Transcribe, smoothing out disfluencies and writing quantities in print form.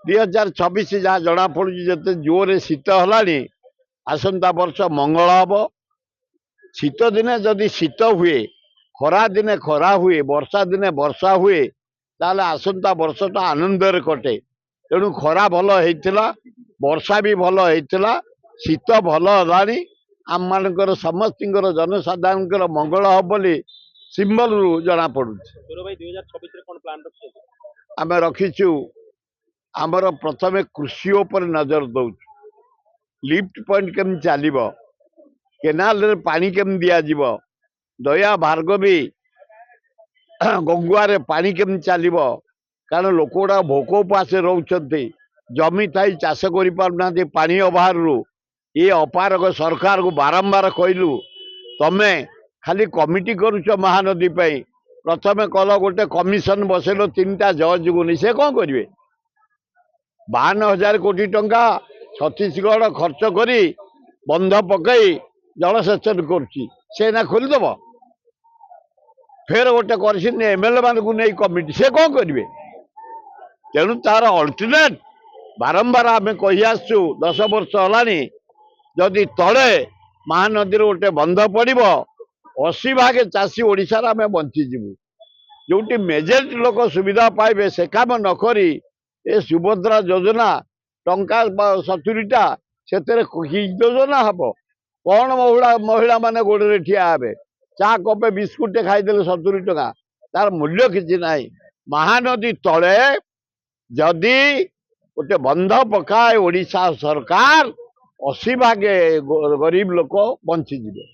2026 जहाँ जना पड़ू जिते जोरे शीत है आसंता वर्ष मंगल हम शीत दिने जदि शीत हुए खरा दिने खरा हुए वर्षा दिने वर्षा हुए ताले आसंता वर्षटा आनंदर कटे तेणु खरा भल होता वर्षा भी भल होता शीत भल है आम मानकर समस्त जनसाधारण मंगल हम बोली सिंबल रु जना पड़ू आम रखीचु आमर प्रथम कृषि उपर नजर दौ लिफ्ट पॉइंट केम चलो केनाल रे पानी केम दिज्व दया भार्गवी गंगुआ पानी केम चलो कारण लोक गुड़ा भोक उपास रोचे जमी थी चाष कर पानी अभाव ये अपारग सरकार को बारंबार कहलु तमें खाली कमिटी करुच महानदी प्रथम कल गोटे कमिशन बसेल 3टा जज को नहीं से कौन करेंगे 52,000 कोटी टंका छत्तीसगढ़ खर्च करी बंध पकई जलसेचन कर खोलीदेव फेर गोटे कर एमएलए मान को नहीं कमिटी से कौन करेंगे तेणु तार अल्टरनेट बारंबार आम कही आसु 10 वर्ष है जदि तले महानदी गोटे बंध पड़ो 80 भाग चाषी ओडिशार आम बंचीजु जो मेजोरिटी लोक सुविधा पाइबे से काम नक ए सुभद्रा योजना टंका 70टा से योजना हम कौन महिला माने गोड़े ठिया हे चा कपे बिस्कुट खाईदे 70 टका तार मूल्य किसी ना महानदी तले जदि गोटे बंध पकाए ओडिशा सरकार 80 भागे गरीब लोक बंचीजे।